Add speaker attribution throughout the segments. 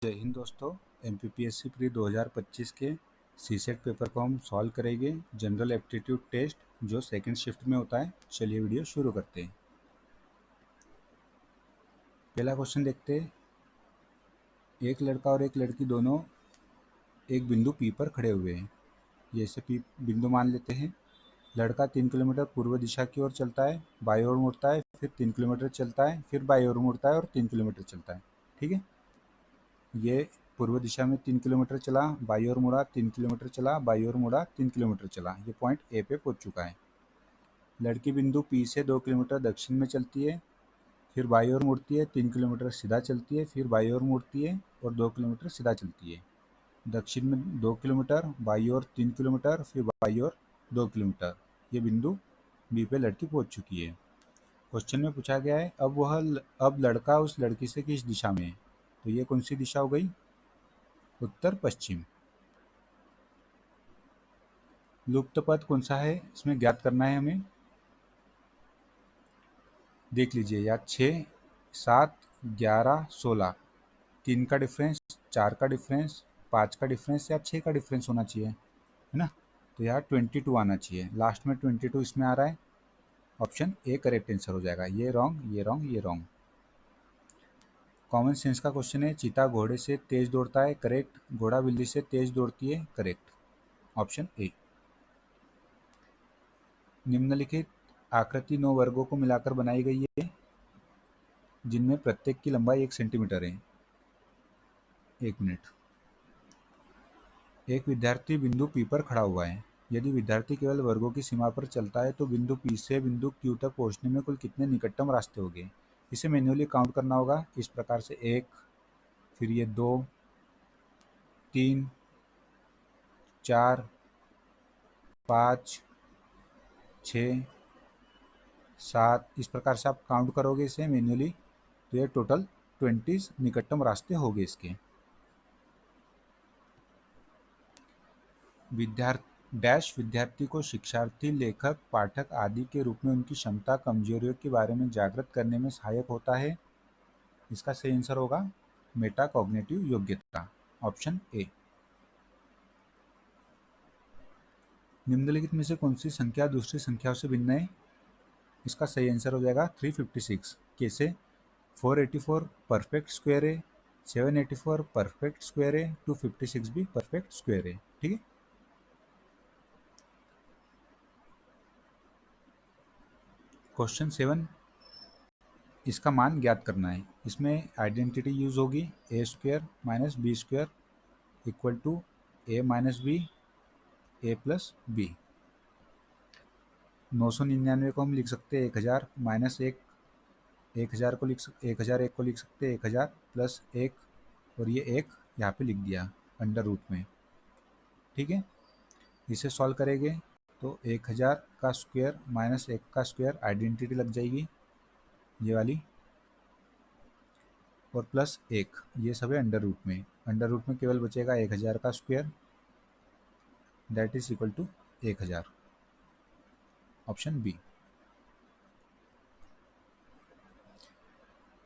Speaker 1: जय हिंद दोस्तों। MPPSC pre 2025 के सीसेट पेपर को हम सॉल्व करेंगे जनरल एप्टीट्यूड टेस्ट जो सेकंड शिफ्ट में होता है। चलिए वीडियो शुरू करते हैं। पहला क्वेश्चन देखते हैं। एक लड़का और एक लड़की दोनों एक बिंदु P पर खड़े हुए हैं। ये ऐसे P बिंदु मान लेते हैं। लड़का 3 किलोमीटर पूर्व दिशा की ओर चलता है, बाईं ओर मुड़ता है, फिर 3 किलोमीटर चलता है, फिर बाईं ओर मुड़ता है और 3 किलोमीटर चलता है। ठीक है, ये पूर्व दिशा में 3 किलोमीटर चला, बाईं ओर मुड़ा, 3 किलोमीटर चला, बाईं ओर मुड़ा, 3 किलोमीटर चला। ये पॉइंट ए पे पहुंच चुका है। लड़की बिंदु पी से 2 किलोमीटर दक्षिण में चलती है, फिर बाईं ओर मुड़ती है, 3 किलोमीटर सीधा चलती है, फिर बाईं ओर मुड़ती है और 2 किलोमीटर सीधा चलती है। दक्षिण में 2 किलोमीटर, बाईं ओर 3 किलोमीटर, फिर बाईं ओर 2 किलोमीटर। ये बिंदु बी पे लड़की पहुंच चुकी है। क्वेश्चन में पूछा गया है अब लड़का उस लड़की से किस दिशा में है। तो ये कौन सी दिशा हो गई? उत्तर पश्चिम। लुप्त पद कौन सा है, इसमें ज्ञात करना है हमें। देख लीजिए, या 6, 7, 11, 16, 3 का डिफरेंस, 4 का डिफरेंस, 5 का डिफरेंस या 6 का डिफरेंस होना चाहिए, है ना। तो यहाँ 22 आना चाहिए। लास्ट में 22 इसमें आ रहा है। ऑप्शन ए करेक्ट आंसर हो जाएगा। ये रॉन्ग, ये रॉन्ग, ये रॉन्ग। कॉमन सेंस का क्वेश्चन है। चीता घोड़े से तेज दौड़ता है, करेक्ट। घोड़ा बिल्ली से तेज दौड़ती है, करेक्ट। Option A. निम्नलिखित आकृति 9 वर्गों को मिलाकर बनाई गई है जिनमें प्रत्येक की लंबाई 1 सेंटीमीटर है। 1 मिनट। एक विद्यार्थी बिंदु P पर खड़ा हुआ है। यदि विद्यार्थी केवल वर्गों की सीमा पर चलता है तो बिंदु P से बिंदु Q तक पहुंचने में कुल कितने निकटतम रास्ते होंगे। इसे मैन्युअली काउंट करना होगा इस प्रकार से। 1, फिर ये 2, 3, 4, 5, 6, 7, इस प्रकार से आप काउंट करोगे इसे मैन्युअली, तो ये टोटल 20 निकटतम रास्ते होंगे इसके। विद्यार्थी को शिक्षार्थी, लेखक, पाठक आदि के रूप में उनकी क्षमता, कमजोरियों के बारे में जागृत करने में सहायक होता है। इसका सही आंसर होगा मेटाकॉग्निटिव योग्यता। Option A. निम्नलिखित में से कौन सी संख्या दूसरी संख्याओं से भिन्न है। इसका सही आंसर हो जाएगा 356। कैसे? 484 परफेक्ट स्क्वायर है, 784 परफेक्ट स्क्वायर है, 256 भी परफेक्ट स्क्वायर है। ठीक है। क्वेश्चन 7, इसका मान ज्ञात करना है। इसमें आइडेंटिटी यूज होगी। A square minus b square equal to a minus b, a plus b. 999 को हम लिख सकते हैं 1000 माइनस 1, 1000 को 1001 को लिख सकते हैं 1000 प्लस 1, और ये 1 यहाँ पे लिख दिया अंडर रूट में। ठीक है, इसे सॉल्व करेंगे तो 1000 का स्क्वायर माइनस 1 का स्क्वायर आइडेंटिटी लग जाएगी ये वाली, और प्लस 1, ये सब है अंडर रूट में। अंडर रूट में केवल बचेगा 1000 का square, that is equal to 1000। Option B.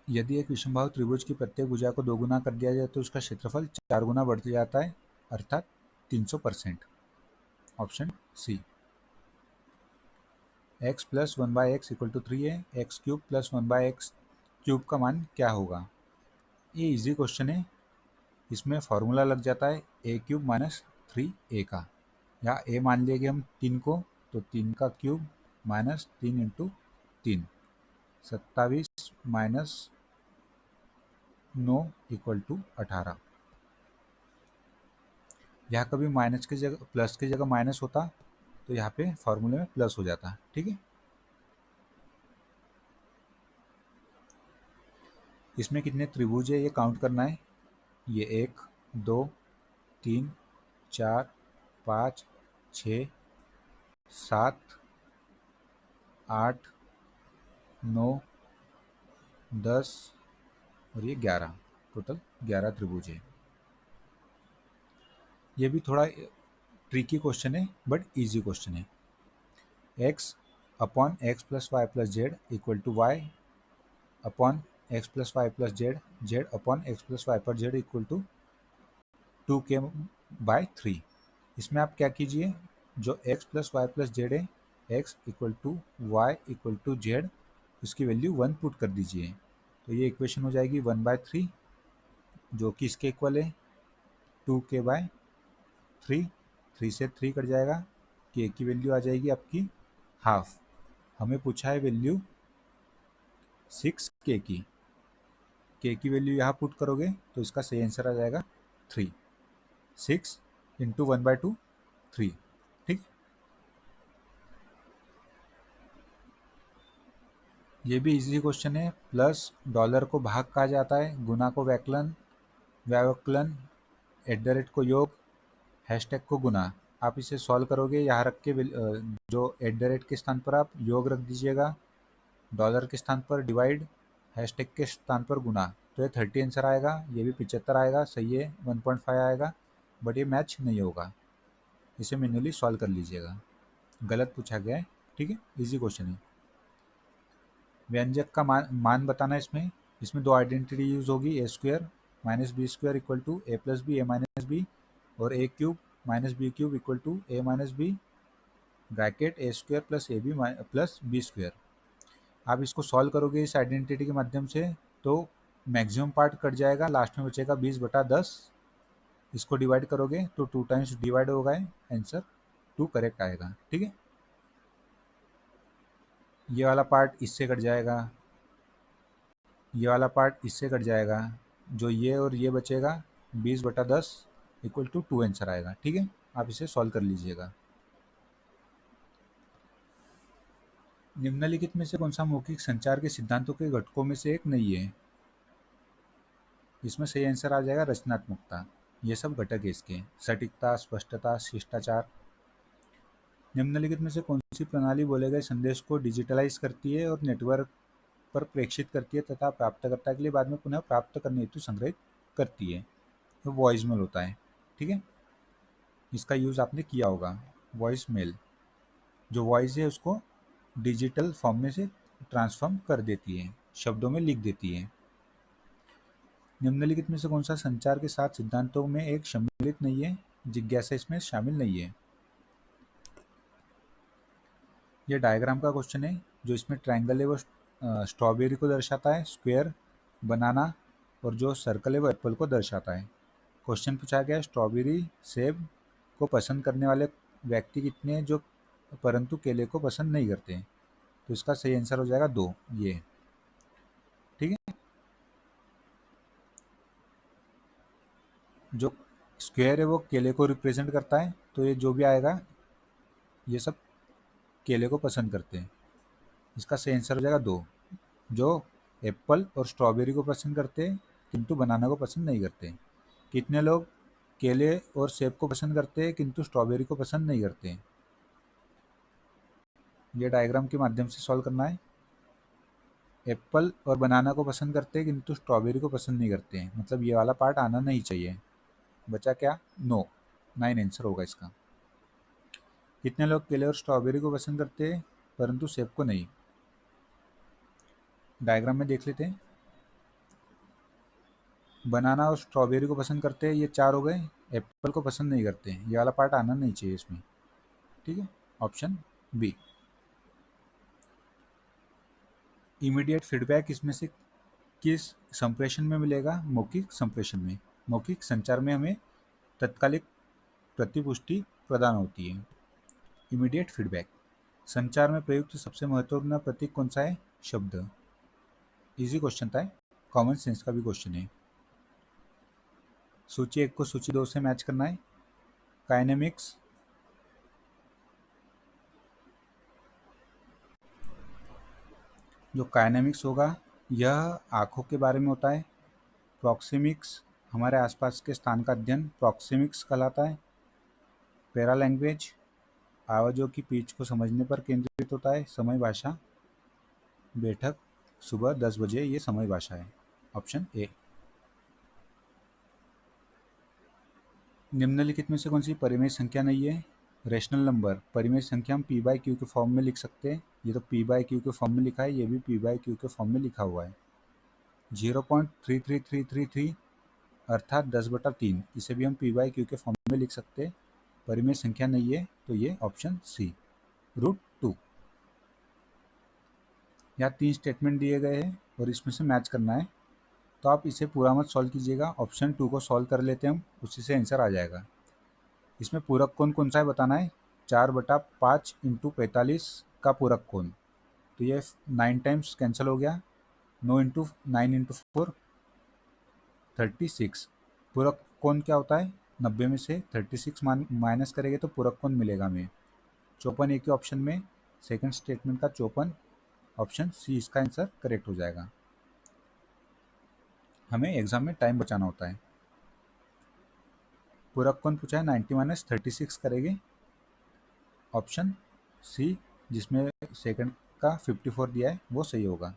Speaker 1: यदि एक विषमबाहु त्रिभुज की प्रत्येक भुजा को 2 गुना कर दिया जाए तो उसका क्षेत्रफल 4 गुना बढ़ जाता है, अर्थात 300%। Option C. x plus 1/x equal to 3 है, x cube plus 1/x cube का मान क्या होगा। ये इजी क्वेश्चन है। इसमें फॉर्मूला लग जाता है ए क्यूब माइनस 3a का। या ए मान लेंगे हम 3 को, तो 3 का cube minus 3 into 3, 27 minus 9 equal to 18। यहाँ कभी माइनस की जगह प्लस की जगह माइनस होता तो यहाँ पे फॉर्मूले में प्लस हो जाता। ठीक है। इसमें कितने त्रिभुज है ये काउंट करना है। ये 1, 2, 3, 4, 5, 6, 7, 8, 9, 10 और ये 11, टोटल 11 त्रिभुज है। ये भी थोड़ा ट्रिकी क्वेश्चन है बट इजी क्वेश्चन है। x upon x plus y plus z equal to y upon x plus y plus z, z upon x plus y पर जेड इक्वल टू 2k/3। इसमें आप क्या कीजिए, जो x plus y plus z है, x equal to y equal to z, उसकी value 1 put कर दीजिए। तो ये इक्वेशन हो जाएगी 1/3, जो कि इसके इक्वल है 2k/3। 3 से 3 कट जाएगा, के की वैल्यू आ जाएगी आपकी हाफ। हमें पूछा है वैल्यू 6k की, के की वैल्यू यहाँ पुट करोगे तो इसका सही आंसर आ जाएगा 3। 6 इंटू 1/2 3। ठीक, ये भी इजी क्वेश्चन है। प्लस डॉलर को भाग कहा जाता है, गुना को व्याकलन, व्यावकलन, एट द रेट को योग, हैशटैग को गुना। आप इसे सॉल्व करोगे, यहाँ रख के जो एट द रेट के स्थान पर आप योग रख दीजिएगा, डॉलर के स्थान पर डिवाइड, हैशटैग के स्थान पर गुना, तो ये 30 आंसर आएगा। ये भी 75 आएगा, सही है, 1.5 आएगा, बट ये मैच नहीं होगा। इसे मैन्युअली सॉल्व कर लीजिएगा, गलत पूछा गया है। ठीक है, इजी क्वेश्चन है। व्यंजक का मान बताना है इसमें। इसमें दो आइडेंटिटी यूज होगी, a square minus b square equal to a plus b a minus b, और a cube minus b cube equal to a minus b, bracket a square plus a b plus b square. आप इसको solve करोगे इस identity के माध्यम से, तो maximum part cut जाएगा, लास्ट में बचेगा 20/10। इसको डिवाइड करोगे तो 2 टाइम्स डिवाइड होगा, आंसर 2 करेक्ट आएगा। ठीक है, ये वाला पार्ट इससे कट जाएगा, ये वाला पार्ट इससे कट जाएगा, जो ये और ये बचेगा 20/10 इक्वल टू 2 आंसर आएगा। ठीक है, आप इसे सॉल्व कर लीजिएगा। निम्नलिखित में से कौन सा मौखिक संचार के सिद्धांतों के घटकों में से एक नहीं है? इसमें सही आंसर आ जाएगा रचनात्मकता। ये सब घटक है इसके, सटीकता, स्पष्टता, शिष्टाचार। निम्नलिखित में से कौन सी प्रणाली बोले गए संदेश को डिजिटलाइज करती है और नेटवर्क पर प्रेषित करती है तथा प्राप्तकर्ता के लिए बाद में पुनः प्राप्त करने हेतु संग्रहित करती है? तो वॉइस मेल होता है। ठीक है, इसका यूज आपने किया होगा, वॉइस मेल। जो वॉइस है उसको डिजिटल फॉर्म में से ट्रांसफॉर्म कर देती है, शब्दों में लिख देती है। निम्नलिखित में से कौन सा संचार के सात सिद्धांतों में एक सम्मिलित नहीं है? जिज्ञासा इसमें शामिल नहीं है। ये डायग्राम का क्वेश्चन है। जो इसमें ट्रायंगल है वो स्ट्रॉबेरी को दर्शाता है, स्क्वायर बनाना, और जो सर्कल है वो एप्पल को दर्शाता है। क्वेश्चन पूछा गया है, स्ट्रॉबेरी सेब को पसंद करने वाले व्यक्ति कितने हैं जो परंतु केले को पसंद नहीं करते हैं? तो इसका सही आंसर हो जाएगा 2, ये। ठीक है, जो स्क्वायर है वो केले को रिप्रेजेंट करता है, तो ये जो भी आएगा ये सब केले को पसंद करते हैं। इसका सही आंसर हो जाएगा 2, जो एप्पल और स्ट्रॉबेरी को पसंद करते हैं किंतु बनाना को पसंद नहीं करते। कितने लोग केले और सेब को पसंद करते हैं किंतु स्ट्रॉबेरी को पसंद नहीं करते हैं? ये डायग्राम के माध्यम से सॉल्व करना है। एप्पल और बनाना को पसंद करते हैं किंतु स्ट्रॉबेरी को पसंद नहीं करते हैं, मतलब ये वाला पार्ट आना नहीं चाहिए। बचा क्या? 9 आंसर होगा इसका। कितने लोग केले और स्ट्रॉबेरी को पसंद करते हैं परंतु सेब को नहीं? डायग्राम में देख लेते हैं। बनाना और स्ट्रॉबेरी को पसंद करते हैं, ये 4 हो गए। एप्पल को पसंद नहीं करते हैं, ये वाला पार्ट आना नहीं चाहिए इसमें। ठीक है, ऑप्शन बी। इमीडिएट फीडबैक इसमें से किस संप्रेषण में मिलेगा? मौखिक संप्रेषण में। मौखिक संचार में हमें तत्कालिक प्रतिपुष्टि प्रदान होती है। Immediate feedback. संचार में प्रयुक्त सबसे महत्वपूर्ण प्रतीक कौन सा है? शब्द। इजी क्वेश्चन था, कॉमन सेंस का भी क्वेश्चन है। सूची 1 को सूची 2 से मैच करना है। काइनेमिक्स, जो काइनेमिक्स होगा यह आँखों के बारे में होता है। प्रॉक्सिमिक्स हमारे आसपास के स्थान का अध्ययन प्रॉक्सिमिक्स कहलाता है। पैरा लैंग्वेज आवाज़ों की पिच को समझने पर केंद्रित होता है। समय भाषा बैठक सुबह 10 बजे, ये समय भाषा है। Option A. निम्नलिखित में से कौन सी परिमेय संख्या नहीं है? Rational number. परिमेय संख्या हम p/q के फॉर्म में लिख सकते हैं। ये तो p/q के फॉर्म में लिखा है, ये भी p/q के फॉर्म में लिखा हुआ है। 0.33333 अर्थात 10/3। इसे भी हम पी बाई क्यू के फॉर्म में लिख सकते हैं। परिमेय संख्या नहीं है तो ये ऑप्शन सी √2। यहाँ 3 स्टेटमेंट दिए गए हैं और इसमें से मैच करना है। तो आप इसे पूरा मत सॉल्व कीजिएगा, ऑप्शन 2 को सॉल्व कर लेते हैं हम, उसी से आंसर आ जाएगा। इसमें पूरक कोण कौन सा है बताना है। 4/5 × 45 का पूरक कोण, तो ये 9 टाइम्स कैंसिल हो गया। 9 × 4 36। पूरक कोण क्या होता है, 90 में से 36 माइनस करेंगे तो पूरक कोण मिलेगा हमें 54। एक ही ऑप्शन में सेकंड स्टेटमेंट का 54, ऑप्शन सी इसका आंसर करेक्ट हो जाएगा। हमें एग्जाम में टाइम बचाना होता है। पूरक कोण पूछा है, 90 - 36 करेंगे, ऑप्शन सी जिसमें सेकंड का 54 दिया है वो सही होगा।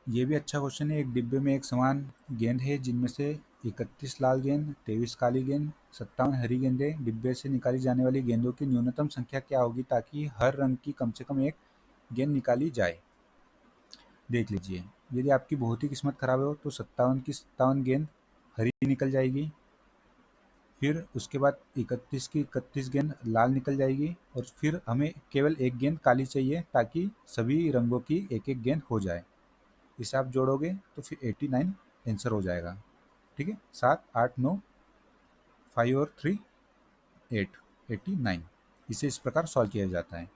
Speaker 1: ये भी अच्छा क्वेश्चन है। एक डिब्बे में एक समान गेंद है जिनमें से 31 लाल गेंद, 23 काली गेंद, 57 हरी गेंदें। डिब्बे से निकाली जाने वाली गेंदों की न्यूनतम संख्या क्या होगी ताकि हर रंग की कम से कम एक गेंद निकाली जाए। देख लीजिए, यदि आपकी बहुत ही किस्मत खराब हो तो 57 की 57 गेंद हरी निकल जाएगी। फिर उसके बाद 31 की 31 गेंद लाल निकल जाएगी और फिर हमें केवल एक गेंद काली चाहिए ताकि सभी रंगों की एक एक गेंद हो जाए। इसे आप जोड़ोगे तो फिर 89 आंसर हो जाएगा। ठीक है, 7 8 9 5 और 3 8 89। इसे इस प्रकार सॉल्व किया जाता है।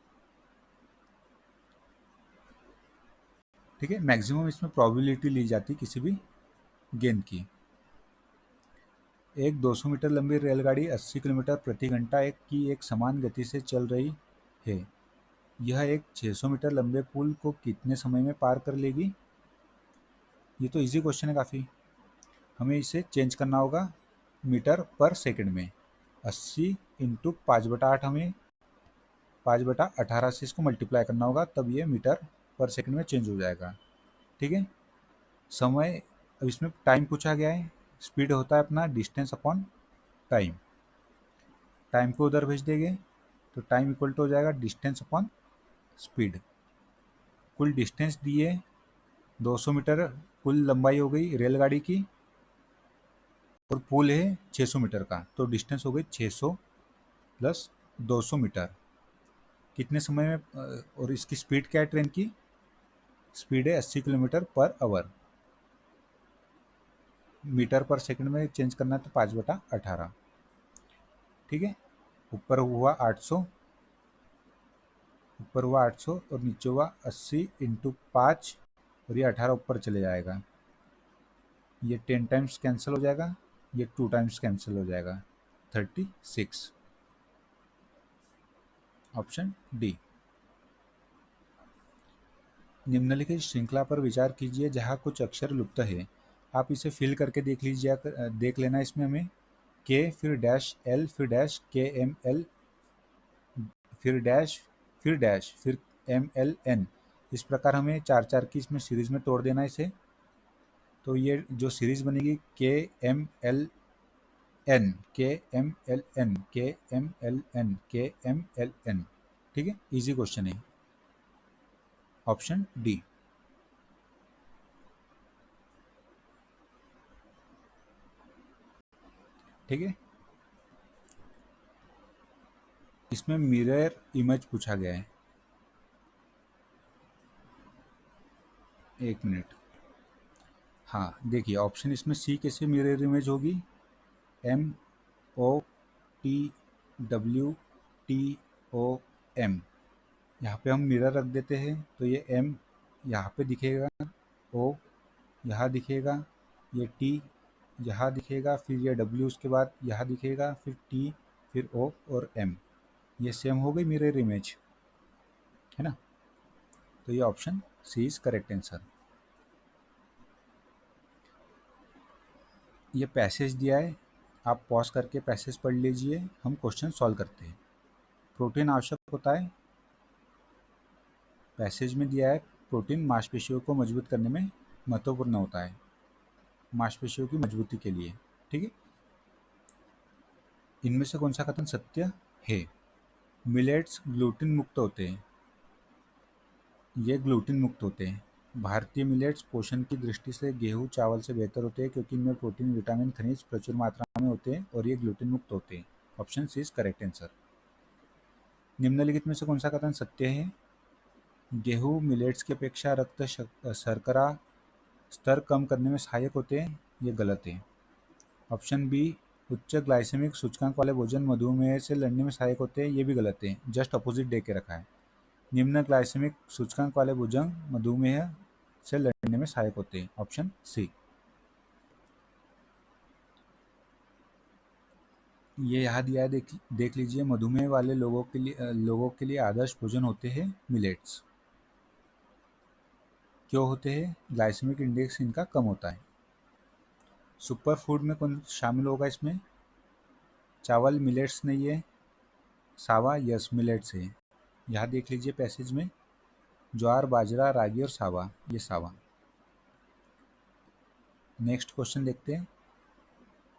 Speaker 1: ठीक है, मैक्सिमम इसमें प्रोबेबिलिटी ली जाती है किसी भी गेंद की। एक 200 मीटर लंबी रेलगाड़ी 80 किलोमीटर प्रति घंटा की एक समान गति से चल रही है। यह एक 600 मीटर लंबे पुल को कितने समय में पार कर लेगी। ये तो इजी क्वेश्चन है काफ़ी। हमें इसे चेंज करना होगा मीटर पर सेकंड में। 80 × 5/8, हमें 5/18 से इसको मल्टीप्लाई करना होगा, तब ये मीटर पर सेकंड में चेंज हो जाएगा। ठीक है, समय, अब इसमें टाइम पूछा गया है। स्पीड होता है अपना डिस्टेंस अपॉन टाइम। टाइम को उधर भेज देंगे तो टाइम इक्वल टू हो जाएगा डिस्टेंस अपॉन स्पीड। कुल डिस्टेंस दिए 200 मीटर, कुल लंबाई हो गई रेलगाड़ी की, और पुल है 600 मीटर का, तो डिस्टेंस हो गई 600 प्लस 200 मीटर। कितने समय में, और इसकी स्पीड क्या है ट्रेन की, स्पीड है 80 किलोमीटर पर आवर। मीटर पर सेकंड में चेंज करना है तो 5/18। ठीक है, ऊपर हुआ 800, ऊपर हुआ 800 और नीचे हुआ 80 × 5, और ये 18 ऊपर चले जाएगा। ये 10 टाइम्स कैंसिल हो जाएगा, ये 2 टाइम्स कैंसिल हो जाएगा, 36। Option D. निम्नलिखित श्रृंखला पर विचार कीजिए जहाँ कुछ अक्षर लुप्त है। आप इसे फिल करके देख लीजिए, देख लेना। इसमें हमें के, फिर डैश एल, फिर डैश के एम एल, फिर डैश, फिर डैश, फिर एम एल एन। इस प्रकार हमें 4-4 की इसमें सीरीज में तोड़ देना इसे। तो ये जो सीरीज बनेगी के एम एल एन, के एम एल एन, के एम एल एन, के एम एल एन। ठीक है, इजी क्वेश्चन है, ऑप्शन डी। ठीक है, इसमें मिरर इमेज पूछा गया है। एक मिनट, हाँ देखिए, ऑप्शन इसमें सी कैसे मिरर इमेज होगी, MOTWTOM। यहाँ पे हम मिरर रख देते हैं तो ये M यहाँ पे दिखेगा, O यहाँ दिखेगा, ये T यहाँ दिखेगा, फिर ये W उसके बाद यहाँ दिखेगा, फिर T, फिर O और M। ये सेम हो गई मिरर इमेज, है ना। तो ये option C is correct answer. ये पैसेज दिया है, आप पॉज करके पैसेज पढ़ लीजिए, हम क्वेश्चन सॉल्व करते हैं। प्रोटीन आवश्यक होता है, पैसेज में दिया है प्रोटीन मांसपेशियों को मजबूत करने में महत्वपूर्ण होता है, मांसपेशियों की मजबूती के लिए। ठीक है, इनमें से कौन सा कथन सत्य है। मिलेट्स ग्लूटेन मुक्त होते हैं। ये ग्लूटेन मुक्त होते हैं। भारतीय मिलेट्स पोषण की दृष्टि से गेहूं चावल से बेहतर होते हैं क्योंकि इनमें प्रोटीन, विटामिन, खनिज प्रचुर मात्रा में होते हैं और ये ग्लूटेन मुक्त होते हैं। Option C is correct answer. निम्नलिखित में से कौन सा कथन सत्य है? गेहूं मिलेट्स की अपेक्षा शर्करा स्तर कम करने में सहायक होते हैं। ये गलत है। ऑप्शन बी, उच्च ग्लाइसेमिक सूचकांक वाले भोजन मधुमेह से लड़ने में सहायक होते हैं। ये भी गलत है, जस्ट अपोजिट दे के रखा है। निम्न ग्लाइसेमिक सूचकांक वाले भोजन मधुमेह से लड़ने में सहायक होते हैं। Option C. ये यहाँ दिया है, देख लीजिए। मधुमेह वाले लोगों के लिए आदर्श भोजन होते हैं मिलेट्स। क्यों होते हैं? ग्लाइसेमिक इंडेक्स इनका कम होता है। सुपर फूड में कौन शामिल होगा इसमें? चावल मिलेट्स नहीं है। सावा यस मिलेट्स है। यहाँ देख लीजिए पैसेज में, ज्वार, बाजरा, रागी और सावा, ये सावा। नेक्स्ट क्वेश्चन देखते हैं।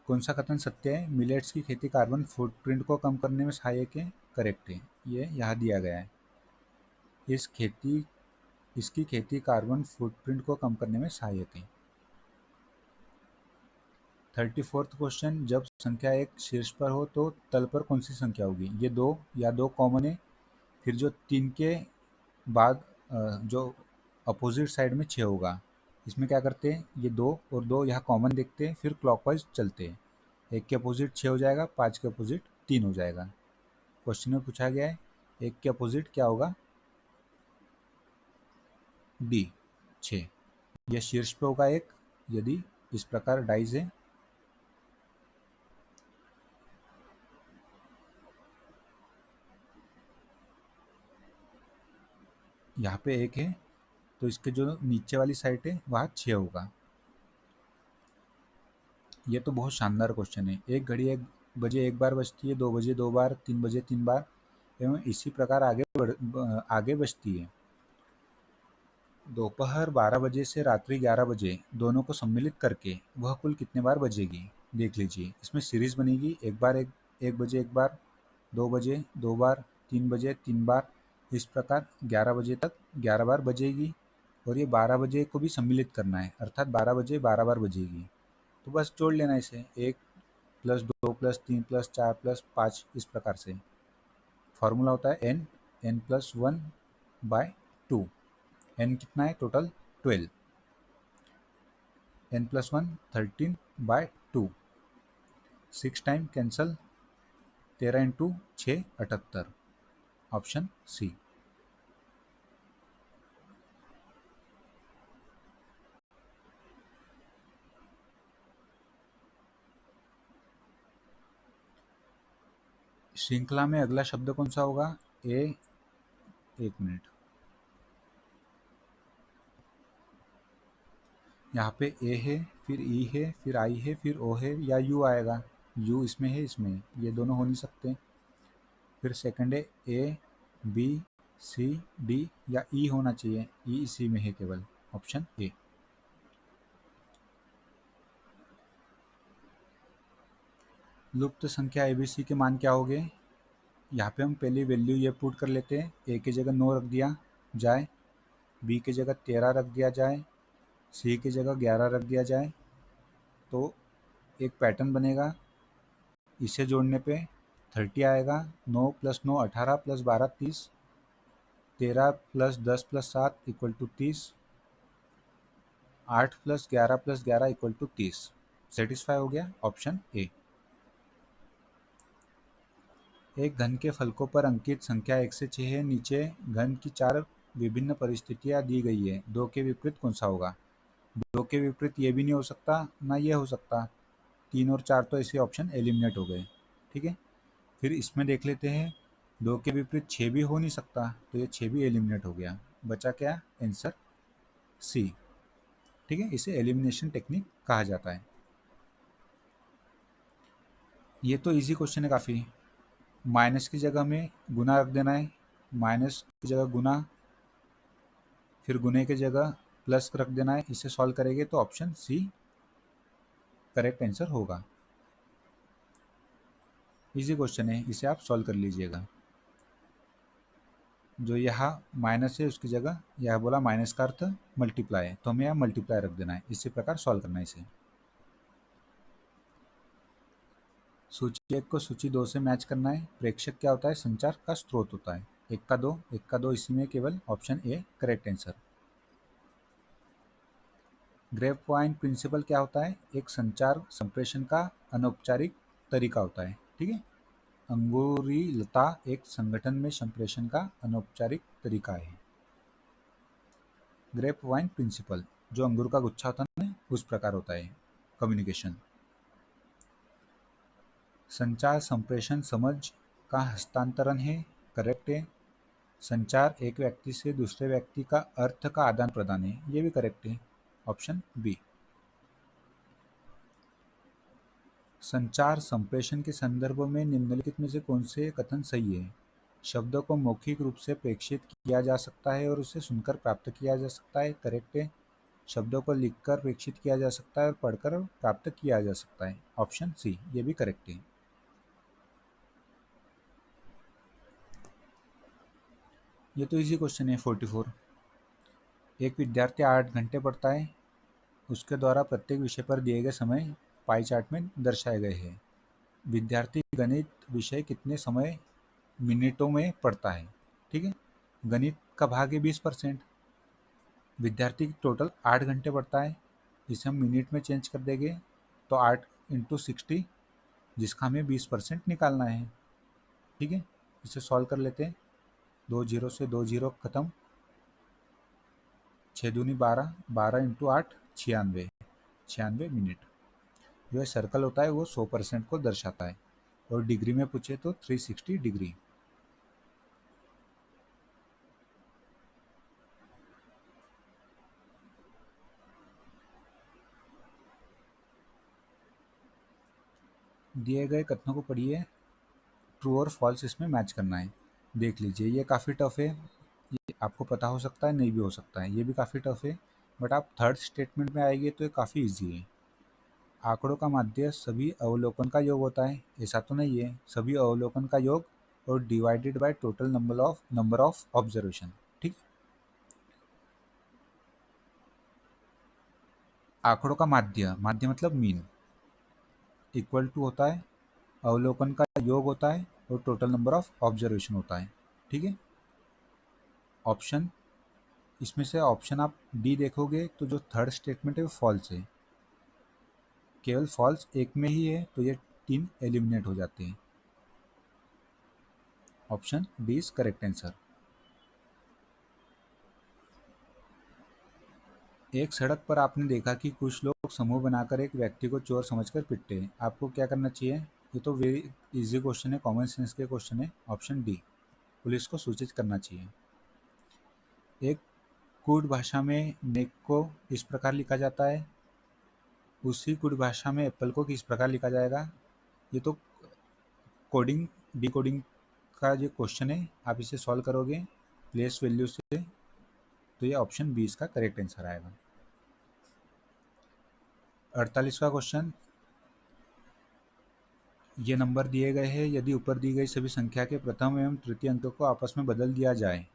Speaker 1: कौन सा कथन सत्य है? मिलेट्स की खेती कार्बन फुटप्रिंट को कम करने में सहायक है। करेक्ट है, ये यहाँ दिया गया है। इसकी खेती कार्बन फुटप्रिंट को कम करने में सहायक है। 34th क्वेश्चन, जब संख्या एक शीर्ष पर हो तो तल पर कौन सी संख्या होगी? ये दो या दो कॉमन है। फिर जो 3 के बाद जो अपोजिट साइड में 6 होगा, इसमें क्या करते हैं, ये 2 और 2 यहाँ कॉमन देखते हैं, फिर क्लॉकवाइज चलते हैं। 1 के अपोजिट 6 हो जाएगा, 5 के अपोजिट 3 हो जाएगा। क्वेश्चन में पूछा गया है 1 के अपोजिट क्या होगा? डी 6। यह शीर्ष पे होगा एक, यदि इस प्रकार डाइज है। यहाँ पे 1 है तो इसके जो नीचे वाली साइड है वहाँ 6 होगा। ये तो बहुत शानदार क्वेश्चन है। एक घड़ी 1 बजे एक बार बजती है, 2 बजे 2 बार, 3 बजे 3 बार एवं इसी प्रकार आगे बजती है। दोपहर 12 बजे से रात्रि 11 बजे दोनों को सम्मिलित करके वह कुल कितने बार बजेगी? देख लीजिए, इसमें सीरीज बनेगी। एक बार एक बजे एक बार, 2 बजे 2 बार, 3 बजे 3 बार, इस प्रकार 11 बजे तक 11 बार बजेगी। और ये 12 बजे को भी सम्मिलित करना है, अर्थात 12 बजे 12 बार बजेगी। तो बस जोड़ लेना इसे, 1 प्लस 2 प्लस 3 प्लस 4 प्लस 5, इस प्रकार से। फॉर्मूला होता है n प्लस 1/2। n कितना है टोटल? 12। n प्लस 1 13/2। 6 time cancel, 13 into 6 78। Option C. श्रृंखला में अगला शब्द कौन सा होगा? एक मिनट, यहाँ पे ए है, फिर ई है, फिर आई है, फिर ओ है, या यू आएगा। यू इसमें है, इसमें है। ये दोनों हो नहीं सकते। फिर सेकंड है ए, बी, सी, डी या ई होना चाहिए। ई इसी में है केवल। ऑप्शन ए। लुप्त संख्या एबीसी के मान क्या हो गए? यहाँ पे हम पहली वैल्यू ये पुट कर लेते हैं। ए की जगह 9 रख दिया जाए, बी की जगह 13 रख दिया जाए, सी की जगह 11 रख दिया जाए, तो एक पैटर्न बनेगा। इसे जोड़ने पे 30 आएगा। 9 plus 9 18 plus 12 30, 13 plus 10 plus 7 equal to 30, 8 plus 11 plus 11 equal to 30। Satisfy हो गया। Option A. एक घन के फलकों पर अंकित संख्या 1 से 6 है। नीचे घन की 4 विभिन्न परिस्थितियां दी गई है। 2 के विपरीत कौन सा होगा? 2 के विपरीत ये भी नहीं हो सकता, ना ये हो सकता। 3 और 4 तो ऐसे ऑप्शन एलिमिनेट हो गए। ठीक है, फिर इसमें देख लेते हैं। 2 के विपरीत 6 भी हो नहीं सकता, तो ये 6 भी एलिमिनेट हो गया। बचा क्या? Answer C. ठीक है, इसे एलिमिनेशन टेक्निक कहा जाता है। ये तो इजी क्वेश्चन है काफ़ी। माइनस की जगह में गुना रख देना है, माइनस की जगह गुना, फिर गुने की जगह प्लस रख देना है। इसे सॉल्व करेंगे तो ऑप्शन सी करेक्ट आंसर होगा। इजी क्वेश्चन है, इसे आप सॉल्व कर लीजिएगा। जो यहाँ माइनस है उसकी जगह यह बोला माइनस का अर्थ मल्टीप्लाई है, तो हमें यहाँ मल्टीप्लाई रख देना है। इसी प्रकार सॉल्व करना है इसे। सूची 1 को सूची 2 से मैच करना है। प्रेक्षक क्या होता है? संचार का स्रोत होता है। 1 का 2 इसी में केवल option A correct answer. Grapevine principle क्या होता है? एक संचार संप्रेषण का अनौपचारिक तरीका होता है। ठीक है, अंगूरी लता एक संगठन में संप्रेषण का अनौपचारिक तरीका है। ग्रेप वाइन प्रिंसिपल जो अंगूर का गुच्छा होता है ना, उस प्रकार होता है कम्युनिकेशन। संचार संप्रेषण समझ का हस्तांतरण है, करेक्ट है। संचार एक व्यक्ति से दूसरे व्यक्ति का अर्थ का आदान प्रदान है, ये भी करेक्ट है, ऑप्शन बी। संचार संप्रेषण के संदर्भ में निम्नलिखित में से कौन से कथन सही है? शब्दों को मौखिक रूप से प्रेषित किया जा सकता है और उसे सुनकर प्राप्त किया जा सकता है, करेक्ट है। शब्दों को लिखकर प्रेषित किया जा सकता है और पढ़कर प्राप्त किया जा सकता है, ऑप्शन सी, ये भी करेक्ट है। ये तो इजी क्वेश्चन है 44। एक विद्यार्थी 8 घंटे पढ़ता है, उसके द्वारा प्रत्येक विषय पर दिए गए समय पाई चार्ट में दर्शाए गए हैं। विद्यार्थी गणित विषय कितने समय मिनटों में पढ़ता है? ठीक है, गणित का भाग है 20%। विद्यार्थी टोटल 8 घंटे पढ़ता है, इसे हम मिनट में चेंज कर देंगे तो 8 इंटू 60, जिसका हमें 20% निकालना है। ठीक है, इसे सॉल्व कर लेते हैं। 2 जीरो से 2 जीरो खत्म, 6 दूनी 12, 12 इंटू 8 96, 96 मिनट। जो है सर्कल होता है वो 100% को दर्शाता है, और डिग्री में पूछे तो 360 डिग्री। दिए गए कथनों को पढ़िए, ट्रू और फॉल्स इसमें मैच करना है। देख लीजिए, ये काफ़ी टफ है, ये आपको पता हो सकता है, नहीं भी हो सकता है, ये भी काफ़ी टफ है, बट आप थर्ड स्टेटमेंट में आएंगे तो ये काफ़ी इजी है। आंकड़ों का माध्य सभी अवलोकन का योग होता है, ऐसा तो नहीं है, सभी अवलोकन का योग और divided by total number of observation. ठीक, आंकड़ों का माध्य, माध्य मतलब मीन, इक्वल टू होता है अवलोकन का योग होता है और टोटल नंबर ऑफ ऑब्जर्वेशन होता है। ठीक है, ऑप्शन, इसमें से ऑप्शन आप डी देखोगे तो जो थर्ड स्टेटमेंट है वो फॉल्स है, केवल फॉल्स एक में ही है, तो ये 3 एलिमिनेट हो जाते हैं। Option D is correct answer. एक सड़क पर आपने देखा कि कुछ लोग समूह बनाकर एक व्यक्ति को चोर समझकर पिटते हैं, आपको क्या करना चाहिए? ये तो वेरी इजी क्वेश्चन है, कॉमन सेंस के क्वेश्चन है, ऑप्शन डी, पुलिस को सूचित करना चाहिए। एक कूट भाषा में नेक को इस प्रकार लिखा जाता है, उसी कूट भाषा में एप्पल को किस प्रकार लिखा जाएगा? ये तो कोडिंग डिकोडिंग का जो क्वेश्चन है, आप इसे सॉल्व करोगे प्लेस वैल्यू से, तो ये ऑप्शन बी इसका करेक्ट आंसर आएगा। 48वां क्वेश्चन, ये नंबर दिए गए हैं, यदि ऊपर दी गई सभी संख्या के प्रथम एवं तृतीय अंक को आपस में बदल दिया जाए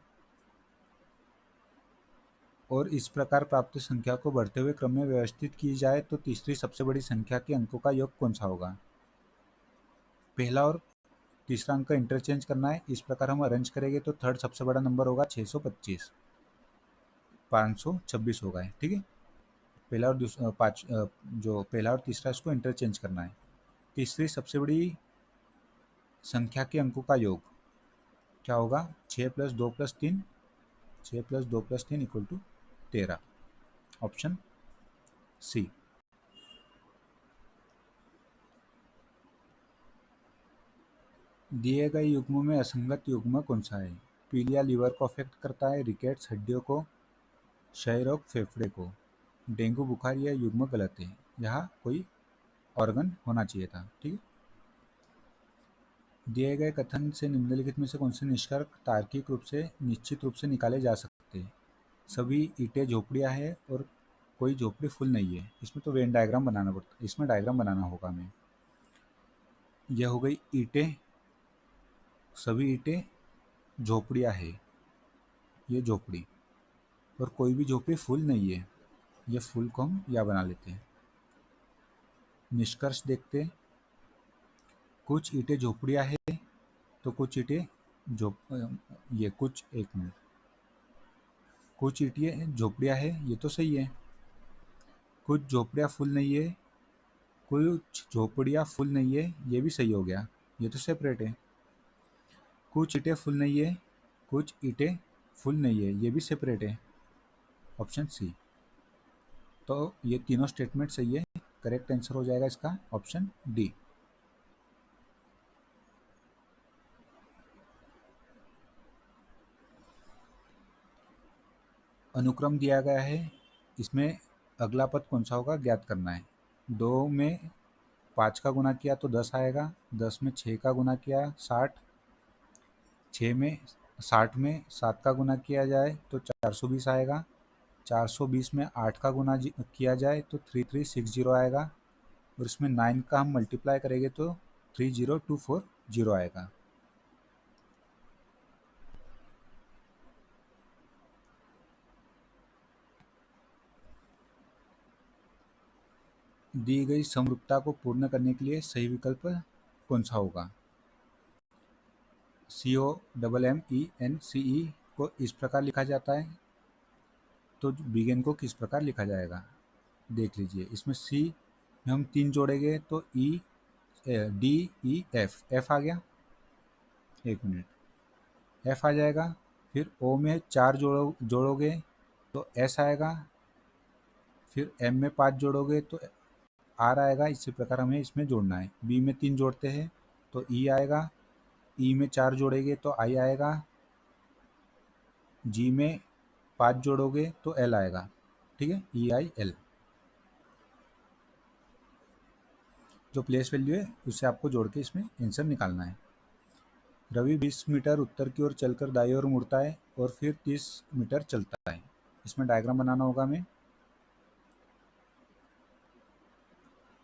Speaker 1: और इस प्रकार प्राप्त संख्या को बढ़ते हुए क्रम में व्यवस्थित की जाए तो तीसरी सबसे बड़ी संख्या के अंकों का योग कौन सा होगा? पहला और तीसरा अंक इंटरचेंज करना है, इस प्रकार हम अरेंज करेंगे तो थर्ड सबसे बड़ा नंबर होगा 625, 526 होगा। ठीक है, पहला और दूसरा जो पहला और तीसरा इसको इंटरचेंज करना है। तीसरी सबसे बड़ी संख्या के अंकों का योग क्या होगा? 6 plus 2 plus 3, 6 plus 2 plus 3 equal to 13, option C. दिए गए युग्मों में असंगत युग्म कौन सा है? पीलिया लीवर को अफेक्ट करता है, रिकेट्स हड्डियों को, क्षय रोग फेफड़े को, डेंगू बुखार, यह युग्म गलत है, यहाँ कोई ऑर्गन होना चाहिए था। ठीक है, दिए गए कथन से निम्नलिखित में से कौन से निष्कर्ष तार्किक रूप से निश्चित रूप से निकाले जा सकते हैं? सभी ईंटें झोपड़ियाँ हैं और कोई झोपड़ी फुल नहीं है, इसमें तो वेन डायग्राम बनाना पड़ता है, इसमें डायग्राम बनाना होगा हमें। यह हो गई ईंटें, सभी ईंटें झोपड़ियाँ हैं, ये झोपड़ी, और कोई भी झोपड़ी फुल नहीं है, ये फुल को हम या बना लेते हैं। निष्कर्ष देखते हैं, कुछ ईंटें झोपड़ियाँ है तो कुछ ईंटें ये कुछ, एक मिनट, कुछ ईंटें झोपड़ियाँ है, ये तो सही है। कुछ झोपड़ियाँ फुल नहीं है, कुछ झोपड़ियाँ फुल नहीं है, ये भी सही हो गया, ये तो सेपरेट है। कुछ ईंटें फुल नहीं है, कुछ ईंटें फुल नहीं है, ये भी सेपरेट है, ऑप्शन सी। तो ये तीनों स्टेटमेंट सही है, करेक्ट आंसर हो जाएगा इसका ऑप्शन डी। अनुक्रम दिया गया है, इसमें अगला पद कौन सा होगा ज्ञात करना है। 2 में 5 का गुना किया तो 10 आएगा, 10 में 6 का गुना किया 60, 6 में 60 में 7 का गुना किया जाए तो 420 आएगा, 420 में 8 का गुना किया जाए तो 3360 आएगा, और इसमें 9 का हम मल्टीप्लाई करेंगे तो 30240 आएगा। दी गई समरूपता को पूर्ण करने के लिए सही विकल्प कौन सा होगा। COMMENCE को इस प्रकार लिखा जाता है, तो बिगेन को किस प्रकार लिखा जाएगा देख लीजिए। इसमें सी में हम 3 जोड़ेंगे तो DEF आ गया, एक मिनट, एफ आ जाएगा। फिर ओ में 4 जोड़ोगे तो एस आएगा, फिर एम में 5 जोड़ोगे तो आर आएगा। इसी प्रकार हमें इसमें जोड़ना है। बी में 3 जोड़ते हैं तो ई आएगा, ई में 4 जोड़ेंगे तो आई आएगा, जी में 5 जोड़ोगे तो एल आएगा, ठीक है, EIL। जो प्लेस वैल्यू है उससे आपको जोड़ के इसमें आंसर निकालना है। रवि 20 मीटर उत्तर की ओर चलकर दाईं ओर मुड़ता है और फिर 30 मीटर चलता है। इसमें डायग्राम बनाना होगा हमें।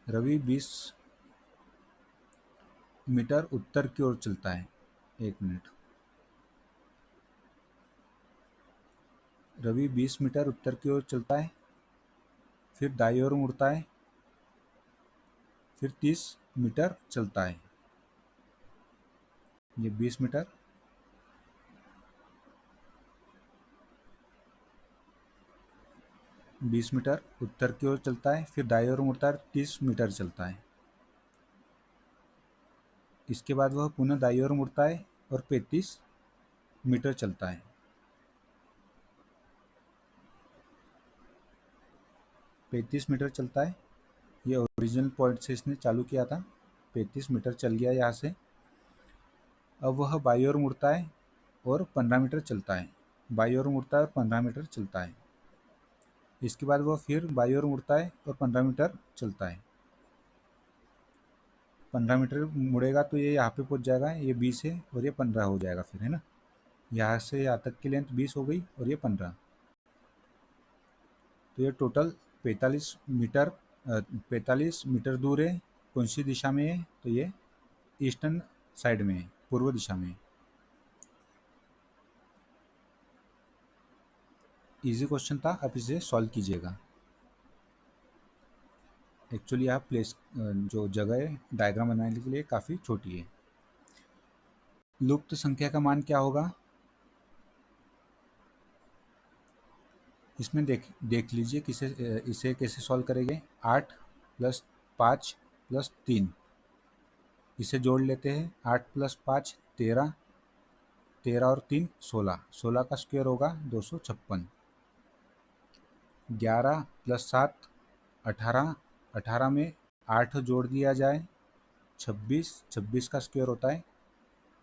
Speaker 1: रवि 20 मीटर उत्तर की ओर चलता है, एक मिनट, रवि 20 मीटर उत्तर की ओर चलता है, फिर दाईं ओर मुड़ता है, फिर 30 मीटर चलता है। ये 20 मीटर, उत्तर की ओर चलता है, फिर दाईं ओर मुड़ता है, 30 मीटर चलता है। इसके बाद वह पुनः दाईं ओर मुड़ता है और 35 मीटर चलता है। 35 मीटर चलता है, ये ओरिजिनल पॉइंट से इसने चालू किया था। 35 मीटर चल गया यहाँ से। अब वह बाईं ओर मुड़ता है और 15 मीटर चलता है, बाईं ओर मुड़ता है और 15 मीटर चलता है। इसके बाद वह फिर बाईं ओर मुड़ता है और 15 मीटर चलता है। 15 मीटर मुड़ेगा तो ये यहाँ पे पहुँच जाएगा, ये 20 है और ये 15 हो जाएगा फिर, है ना। यहाँ से यहाँ तक की लेंथ 20 हो गई और ये 15, तो ये टोटल 45 मीटर 45 मीटर दूर है। कौन सी दिशा में है, तो ये ईस्टर्न साइड में है, पूर्व दिशा में। इजी क्वेश्चन था, आप इसे सॉल्व कीजिएगा। एक्चुअली आप प्लेस जो जगह है डायग्राम बनाने के लिए काफ़ी छोटी है। लुप्त संख्या का मान क्या होगा, इसमें देख लीजिए किसे इसे कैसे सॉल्व करेंगे। 8 + 5 + 3, इसे जोड़ लेते हैं। 8 + 5 13, 13 और 3 16, 16 का स्क्वायर होगा 256। 11 + 7 18, 18 में 8 जोड़ दिया जाए 26, 26 का स्क्वायर होता है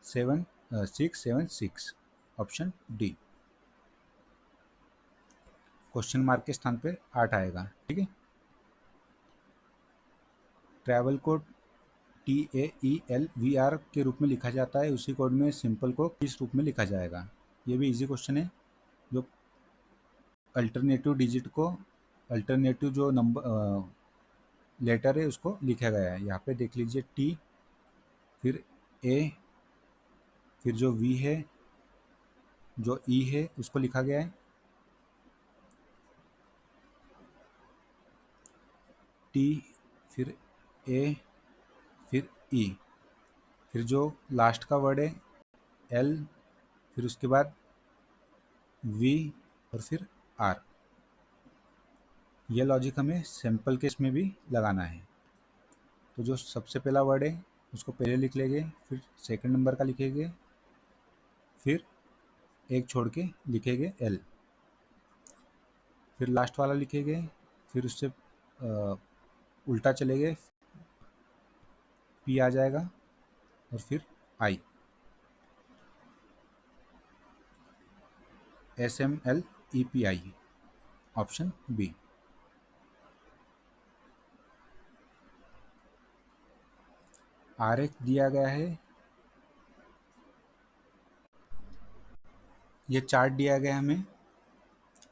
Speaker 1: 676, ऑप्शन डी। क्वेश्चन मार्क के स्थान पे 8 आएगा, ठीक है। ट्रैवल कोड TAELVR के रूप में लिखा जाता है, उसी कोड में सिंपल को किस रूप में लिखा जाएगा। ये भी इजी क्वेश्चन है। जो अल्टरनेटिव डिजिट को, अल्टरनेटिव जो नंबर लेटर है उसको लिखा गया है। यहाँ पे देख लीजिए T, फिर A, फिर जो V है जो ई है उसको लिखा गया है टी, फिर ए, फिर ई, फिर जो लास्ट का वर्ड है एल, फिर उसके बाद वी और फिर आर। यह लॉजिक हमें सैम्पल केस में भी लगाना है। तो जो सबसे पहला वर्ड है उसको पहले लिख लेंगे, फिर सेकंड नंबर का लिखेंगे, फिर एक छोड़ के लिखेंगे एल, फिर लास्ट वाला लिखेंगे, फिर उससे उल्टा चलेंगे, पी आ जाएगा और फिर आई, SMLEPI, ऑप्शन बी। आरेख दिया गया है, ये चार्ट दिया गया है हमें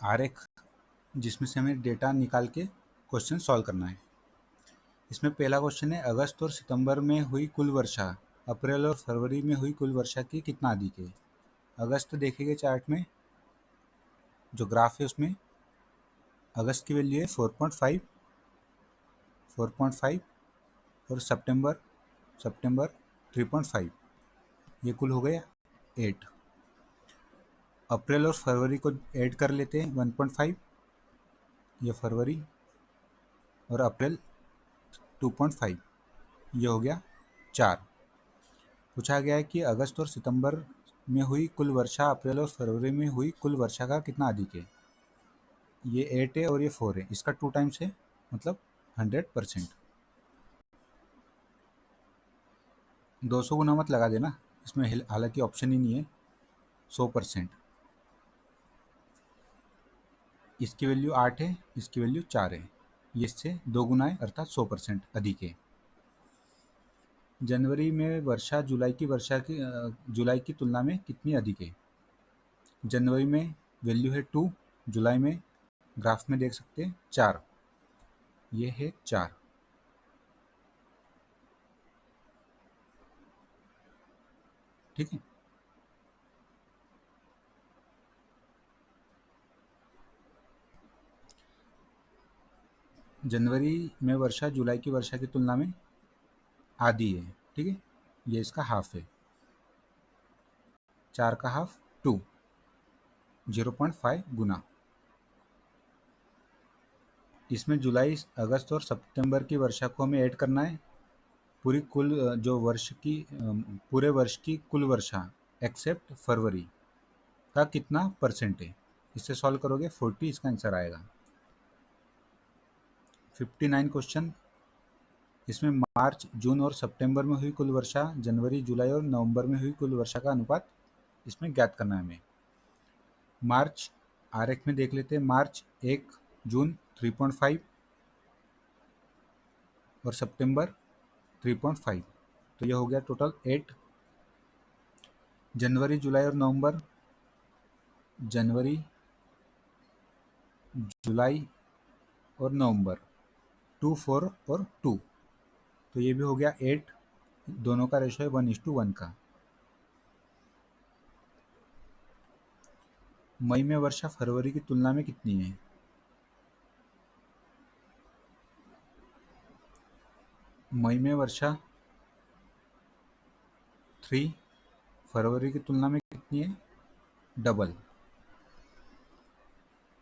Speaker 1: आरेख, जिसमें से हमें डेटा निकाल के क्वेश्चन सॉल्व करना है। इसमें पहला क्वेश्चन है अगस्त और सितंबर में हुई कुल वर्षा अप्रैल और फरवरी में हुई कुल वर्षा की कितना अधिक है। अगस्त देखेंगे चार्ट में, जो ग्राफ है उसमें अगस्त की वैल्यू है 4.5, 4.5 और सितंबर 3.5, ये कुल हो गया 8। अप्रैल और फरवरी को ऐड कर लेते हैं 1.5, ये फरवरी और अप्रैल 2.5, ये हो गया 4। पूछा गया है कि अगस्त और सितंबर में हुई कुल वर्षा अप्रैल और फरवरी में हुई कुल वर्षा का कितना अधिक है। ये 8 है और ये 4 है, इसका 2 टाइम्स है, मतलब 100%। 200 गुना मत लगा देना, इसमें हालांकि ऑप्शन ही नहीं है। 100%, इसकी वैल्यू 8 है, इसकी वैल्यू 4 है, ये इससे 2 गुना है अर्थात 100% अधिक है। जनवरी में वर्षा जुलाई की तुलना में कितनी अधिक है। जनवरी में वैल्यू है 2, जुलाई में ग्राफ में देख सकते हैं 4, ये है 4। ठीक है, जनवरी में वर्षा जुलाई की वर्षा की तुलना में आधी है। ठीक है, ये इसका हाफ है, 4 का हाफ 2, 0.5 गुना। इसमें जुलाई, अगस्त और सितंबर की वर्षा को हमें ऐड करना है। पूरी कुल जो वर्ष की पूरे वर्ष की कुल वर्षा एक्सेप्ट फरवरी का कितना परसेंट है। इससे सॉल्व करोगे 40, इसका आंसर आएगा। 59 क्वेश्चन, इसमें मार्च, जून और सितंबर में हुई कुल वर्षा, जनवरी, जुलाई और नवंबर में हुई कुल वर्षा का अनुपात इसमें ज्ञात करना है हमें। मार्च आरेख में देख लेते हैं, मार्च 1, जून 3.5 और सितंबर 3.5, तो यह हो गया टोटल 8। जनवरी, जुलाई और नवंबर, जनवरी, जुलाई और नवंबर 2, 4 और 2, तो ये भी हो गया 8। दोनों का रेशो है 1:1 का। मई में वर्षा फरवरी की तुलना में कितनी है। मई में वर्षा 3, फरवरी की तुलना में कितनी है, डबल,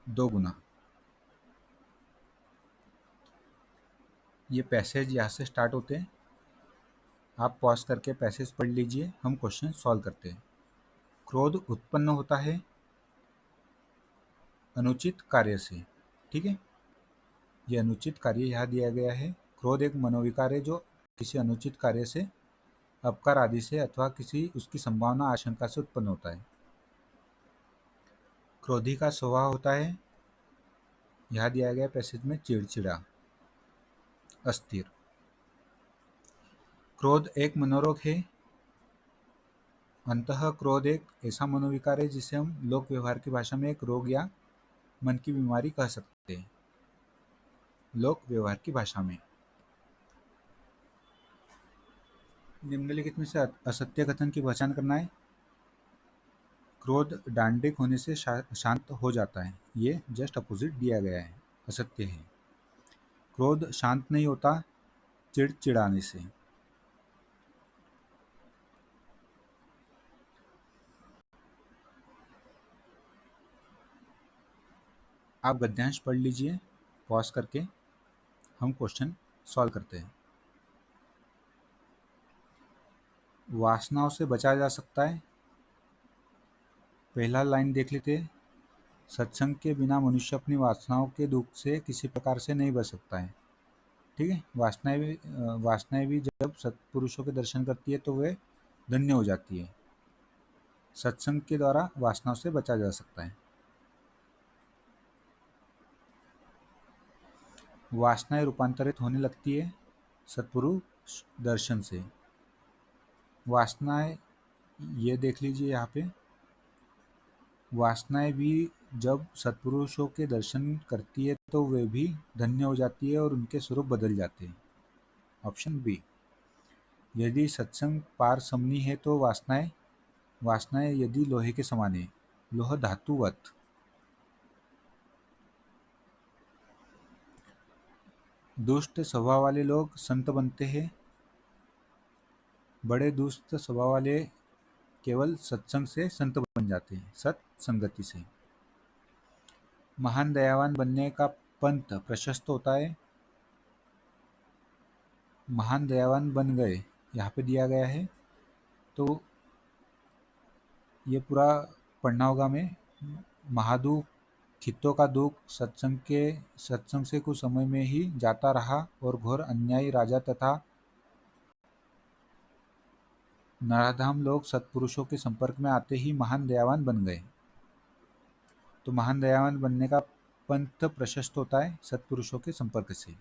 Speaker 1: 2 गुना। ये पैसेज यहाँ से स्टार्ट होते हैं, आप पॉज करके पैसेज पढ़ लीजिए, हम क्वेश्चन सॉल्व करते हैं। क्रोध उत्पन्न होता है अनुचित कार्य से। ठीक है, ये अनुचित कार्य यहाँ दिया गया है। क्रोध एक मनोविकार है जो किसी अनुचित कार्य से, अपकार आदि से अथवा किसी उसकी संभावना आशंका से उत्पन्न होता है। क्रोधी का स्वभाव होता है, यहाँ दिया गया पैसेज में, चिड़चिड़ा, अस्थिर। क्रोध एक मनोरोग है, अंतः क्रोध एक ऐसा मनोविकार है जिसे हम लोक व्यवहार की भाषा में एक रोग या मन की बीमारी कह सकते हैं। लोक व्यवहार की भाषा में निम्नलिखित में से असत्य कथन की पहचान करना है। क्रोध डांडिक होने से शांत हो जाता है, ये जस्ट अपोजिट दिया गया है, असत्य है। क्रोध शांत नहीं होता चिड़चिड़ाने से। आप गद्यांश पढ़ लीजिए पॉज करके, हम क्वेश्चन सॉल्व करते हैं। वासनाओं से बचा जा सकता है। पहला लाइन देख लेते हैं। सत्संग के बिना मनुष्य अपनी वासनाओं के दुख से किसी प्रकार से नहीं बच सकता है। ठीक है, वासनाएं भी जब सत्पुरुषों के दर्शन करती है तो वे धन्य हो जाती है। सत्संग के द्वारा वासनाओं से बचा जा सकता है। वासनाएं रूपांतरित होने लगती है सत्पुरुष दर्शन से। वासनाएं, ये देख लीजिए यहाँ पे, वासनाएं भी जब सत्पुरुषों के दर्शन करती है तो वे भी धन्य हो जाती है और उनके स्वरूप बदल जाते हैं। Option B. यदि सत्संग पार समनी है तो वासनाएं वासनाएं यदि लोहे के समान है, लोह धातुवत। दुष्ट स्वभाव वाले लोग संत बनते हैं। बड़े दुष्ट स्वभाव वाले केवल सत्संग से संत बन जाते हैं, सत्संगति से। महान दयावान बनने का पंथ प्रशस्त होता है। महान दयावान बन गए यहाँ पे दिया गया है, तो ये पूरा पढ़ना होगा हमें। महादुख खित्तों का दुख सत्संग से कुछ समय में ही जाता रहा और घोर अन्यायी राजा तथा नराधाम लोग सत्पुरुषों के संपर्क में आते ही महान दयावान बन गए। तो महान दयावान बनने का पंथ प्रशस्त होता है सत्पुरुषों के संपर्क से।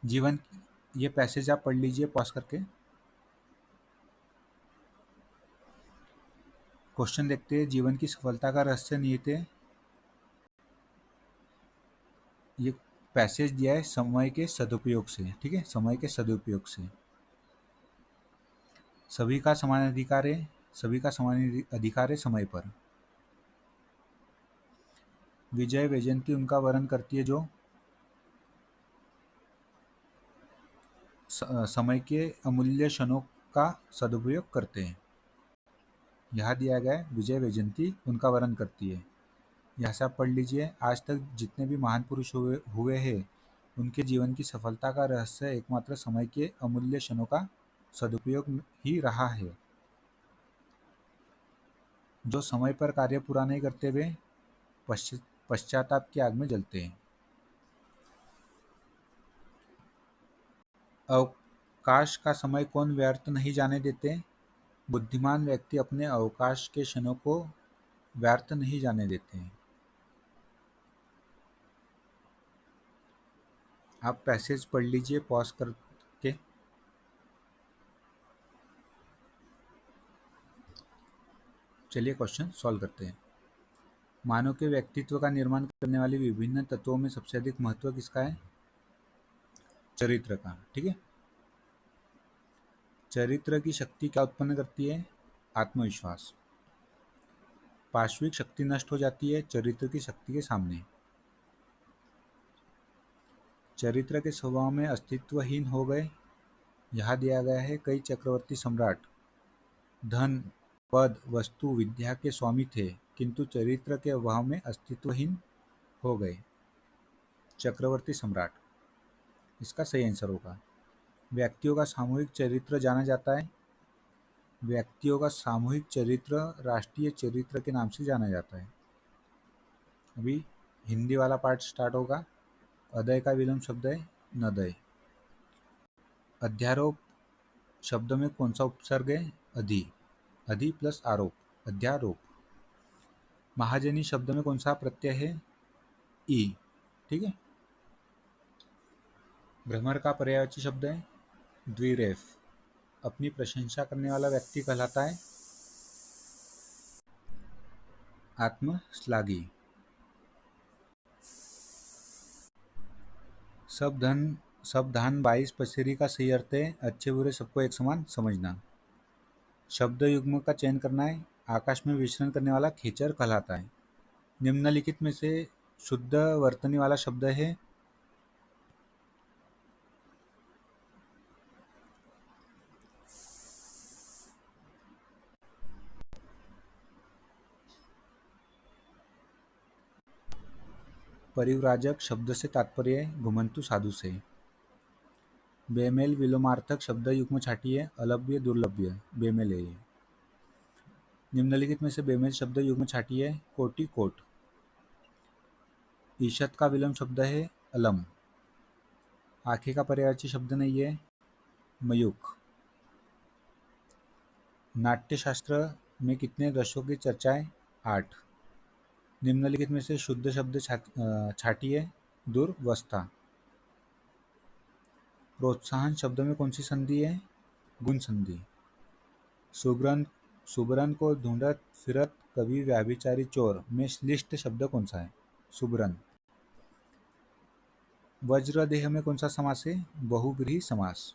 Speaker 1: जीवन, ये पैसेज आप पढ़ लीजिए पॉज करके। क्वेश्चन देखते हैं। जीवन की सफलता का रहस्य निहित है। ये पैसेज दिया है समय के सदुपयोग से। ठीक है, समय के सदुपयोग से। सभी का समान अधिकार है, सभी का समान अधिकार है समय पर। विजय वैजयंती उनका वर्णन करती है जो समय के अमूल्य क्षणों का सदुपयोग करते हैं। यहाँ दिया गया है विजय वैजयंती उनका वर्णन करती है। यहाँ से आप पढ़ लीजिए। आज तक जितने भी महान पुरुष हुए हैं, उनके जीवन की सफलता का रहस्य एकमात्र समय के अमूल्य क्षणों का सदुपयोग ही रहा है। जो समय पर कार्य पूरा नहीं करते वे पश्चाताप की आग में जलते हैं। अवकाश का समय कौन व्यर्थ नहीं जाने देते? बुद्धिमान व्यक्ति अपने अवकाश के क्षणों को व्यर्थ नहीं जाने देते हैं। आप पैसेज पढ़ लीजिए पॉज करके। चलिए क्वेश्चन सॉल्व करते हैं। मानव के व्यक्तित्व का निर्माण करने वाले विभिन्न तत्वों में सबसे अधिक महत्व किसका है? चरित्र का। ठीक है, चरित्र की शक्ति क्या उत्पन्न करती है? आत्मविश्वास। पार्श्विक शक्ति नष्ट हो जाती है चरित्र की शक्ति के सामने। चरित्र के स्वभाव में अस्तित्वहीन हो गए। यहाँ दिया गया है कई चक्रवर्ती सम्राट धन पद वस्तु विद्या के स्वामी थे, किंतु चरित्र के अभाव में अस्तित्वहीन हो गए। चक्रवर्ती सम्राट इसका सही आंसर होगा। व्यक्तियों का सामूहिक चरित्र जाना जाता है। व्यक्तियों का सामूहिक चरित्र राष्ट्रीय चरित्र के नाम से जाना जाता है। अभी हिंदी वाला पार्ट स्टार्ट होगा। अदय का विलोम शब्द है नदय। अध्यारोप शब्द में कौन सा उपसर्ग है? अधि। अधि प्लस आरोप, अध्यारोप। महाजनी शब्द में कौन सा प्रत्यय है? ई। ठीक है। भ्रमर का पर्यायवाची शब्द है द्विरेफ। अपनी प्रशंसा करने वाला व्यक्ति कहलाता है आत्मश्लाघी। सब धान 22 पसेरी का सही अर्थ है अच्छे बुरे सबको एक समान समझना। शब्द युग्म का चयन करना है। आकाश में विचरण करने वाला खेचर कहलाता है। निम्नलिखित में से शुद्ध वर्तनी वाला शब्द है। परिव्राजक शब्द से तात्पर्य है घुमंतु साधु से। बेमेल विलोमार्थक शब्द युग्म छाटी है। अलभ्य दुर्लभ्य बेमेल है ये। निम्नलिखित में से बेमेल शब्द युग्म छाटी है। कोटि कोट। ईशत का विलोम शब्द है अलम। आंखें का पर्यायवाची शब्द नहीं है मयूख। नाट्यशास्त्र में कितने दशों की चर्चा है? 8। निम्नलिखित में से शुद्ध शब्द छाटी है दुर्वस्था। प्रोत्साहन शब्द में कौन सी संधि है? गुण संधि। सुबरन को ढूंढत फिरत कभी व्याभिचारी चोर में श्लिष्ट शब्द कौन सा है? सुबरन। वज्रदेह में कौन सा समास है? बहुव्रीहि समास।